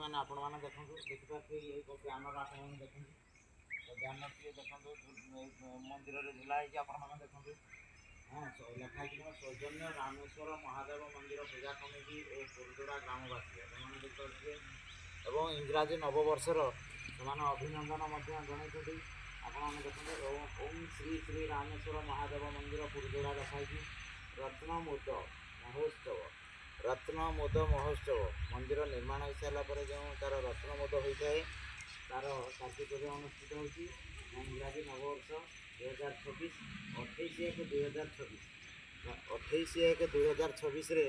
ବର୍ତ୍ତମାନ ଆପଣମାନେ ଦେଖନ୍ତୁ ଦେଖିପାରୁଥିବେ ଏଇ ବ୍ୟାନର ଆପଣମାନେ ଦେଖନ୍ତୁ ବ୍ୟାନରଟିଏ ଦେଖନ୍ତୁ ମନ୍ଦିରରେ ଝୁଲା ହେଇଛି ଆପଣମାନେ ଦେଖନ୍ତୁ ହଁ ଲେଖା ହେଇଛି ସୌଜନ୍ୟ ରାମେଶ୍ୱର ମହାଦେବ ମନ୍ଦିର ପୂଜା କମିଟି ଓ ପୁରୁଜୋଡ଼ା ଗ୍ରାମବାସୀ ଆପଣମାନେ ଦେଖିପାରୁଥିବେ ଏବଂ ଇଂରାଜୀ ନବବର୍ଷର ସେମାନେ ଅଭିନନ୍ଦନ ମଧ୍ୟ ଜଣାଇଛନ୍ତି ଆପଣମାନେ ଦେଖନ୍ତୁ ଓମ୍ ଶ୍ରୀ ଶ୍ରୀ ରାମେଶ୍ୱର ମହାଦେବ ମନ୍ଦିର ପୁରୁଜୋଡ଼ା ଲେଖା ହେଇଛି ରତ୍ନମୋଦ ମହୋତ୍ସବ ମନ୍ଦିର ନିର୍ମାଣ ହୋଇସାରିଲା ପରେ ଯେଉଁ ତା'ର ରତ୍ନମୋଦ ହୋଇଥାଏ ତା'ର କାର୍ଯ୍ୟକ୍ରମ ଅନୁଷ୍ଠିତ ହେଉଛି ଇଂରାଜୀ ନବବର୍ଷ 2026 28/1/2026ରେ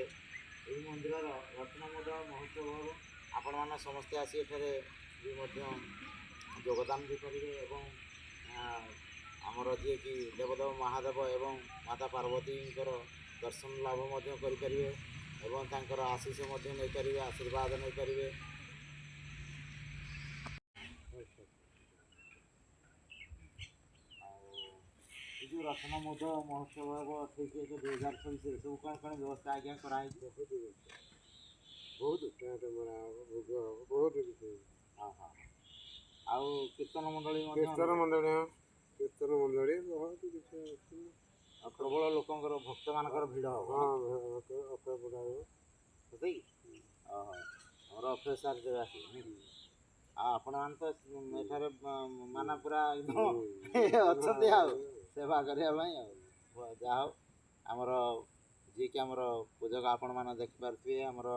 ଏହି ମନ୍ଦିରର ରତ୍ନମୋଦ ମହୋତ୍ସବ ହେବ। ଆପଣମାନେ ସମସ୍ତେ ଆସି ଏଠାରେ ବି ମଧ୍ୟ ଯୋଗଦାନ ବି କରିବେ ଏବଂ ଆମର ଯିଏକି ଦେବଦେବ ମହାଦେବ ଏବଂ ମାତା ପାର୍ବତୀଙ୍କର ଦର୍ଶନ ଲାଭ ମଧ୍ୟ କରିପାରିବେ ଏବଂ ତାଙ୍କର ଆଶୀଷ ମଧ୍ୟ ନେଇପାରିବେ ଆଶୀର୍ବାଦ ନେଇପାରିବେ। ଆଉ ଏ ଯେଉଁ ରତ୍ନମୋଦ ମହୋତ୍ସବ ହେବ 28/1/2026 ସବୁ କ'ଣ କ'ଣ ବ୍ୟବସ୍ଥା ଆଜ୍ଞା କରାହେଇଛି? ବହୁତ ବହୁତ ହଁ ହଁ ଆଉ କୀର୍ତ୍ତନ ମଣ୍ଡଳୀ ବହୁତ କିଛି ଅଛି ଆଉ ପ୍ରବଳ ଲୋକଙ୍କର ଭକ୍ତମାନଙ୍କର ଭିଡ଼ ହେବ। ସତେକି ଆମର ଅକ୍ଷୟ ସାର୍ ଦେବେ ଆସିବେ ଆଉ ଆପଣମାନେ ତ ଏଠାରେ ମାନେ ପୁରା ଅଛନ୍ତି ଆଉ ସେବା କରିବା ପାଇଁ ଆଉ ଯାହା ହଉ ଆମର ଯିଏକି ଆମର ପୂଜକ ଆପଣମାନେ ଦେଖିପାରୁଥିବେ ଆମର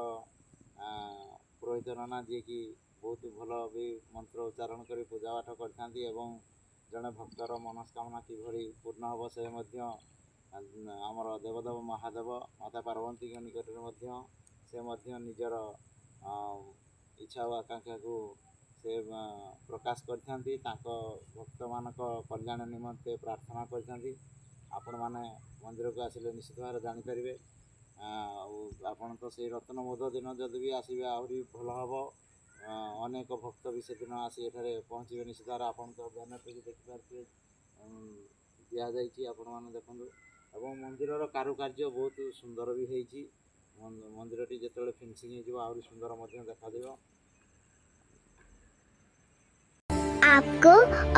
ପୁରୋହିତ ନନା ଯିଏକି ବହୁତ ଭଲ ବି ମନ୍ତ୍ର ଉଚ୍ଚାରଣ କରି ପୂଜା ପାଠ କରିଥାନ୍ତି ଏବଂ ଜଣେ ଭକ୍ତର ମନସ୍କାମନା କିଭଳି ପୂର୍ଣ୍ଣ ହେବ ସେ ମଧ୍ୟ ଆମର ଦେବଦେବ ମହାଦେବ ମାତା ପାର୍ବତୀଙ୍କ ନିକଟରେ ମଧ୍ୟ ସେ ମଧ୍ୟ ନିଜର ଇଚ୍ଛା ଓ ଆକାଂକ୍ଷାକୁ ସେ ପ୍ରକାଶ କରିଥାନ୍ତି ତାଙ୍କ ଭକ୍ତମାନଙ୍କ କଲ୍ୟାଣ ନିମନ୍ତେ ପ୍ରାର୍ଥନା କରିଥାନ୍ତି। ଆପଣମାନେ ମନ୍ଦିରକୁ ଆସିଲେ ନିଶ୍ଚିତ ଭାବରେ ଜାଣିପାରିବେ ଆଉ ଆପଣ ତ ସେଇ ରତ୍ନମୋଦ ଦିନ ଯଦି ବି ଆସିବେ ଆହୁରି ଭଲ ହେବ। ଅନେକ ଭକ୍ତ ବି ସେଦିନ ଆସି ଏଠାରେ ପହଞ୍ଚିବେ ନିଶ୍ଚିତ ଭାବରେ ଆପଣ ତ ବ୍ୟାନରଟିକୁ ଦେଖିପାରୁଥିବେ ଦିଆଯାଇଛି ଆପଣମାନେ ଦେଖନ୍ତୁ ଏବଂ ମନ୍ଦିରର କାରୁକାର୍ଯ୍ୟ ବହୁତ ସୁନ୍ଦର ବି ହେଇଛି। ମନ୍ଦିରଟି ଯେତେବେଳେ ଫିନିସିଂ ହେଇଯିବ ଆହୁରି ସୁନ୍ଦର ମଧ୍ୟ ଦେଖାଯିବ। आपको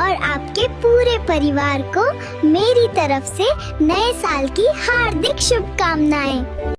और आपके पूरे परिवार को मेरी तरफ से नए साल की हार्दिक शुभकामनाएं।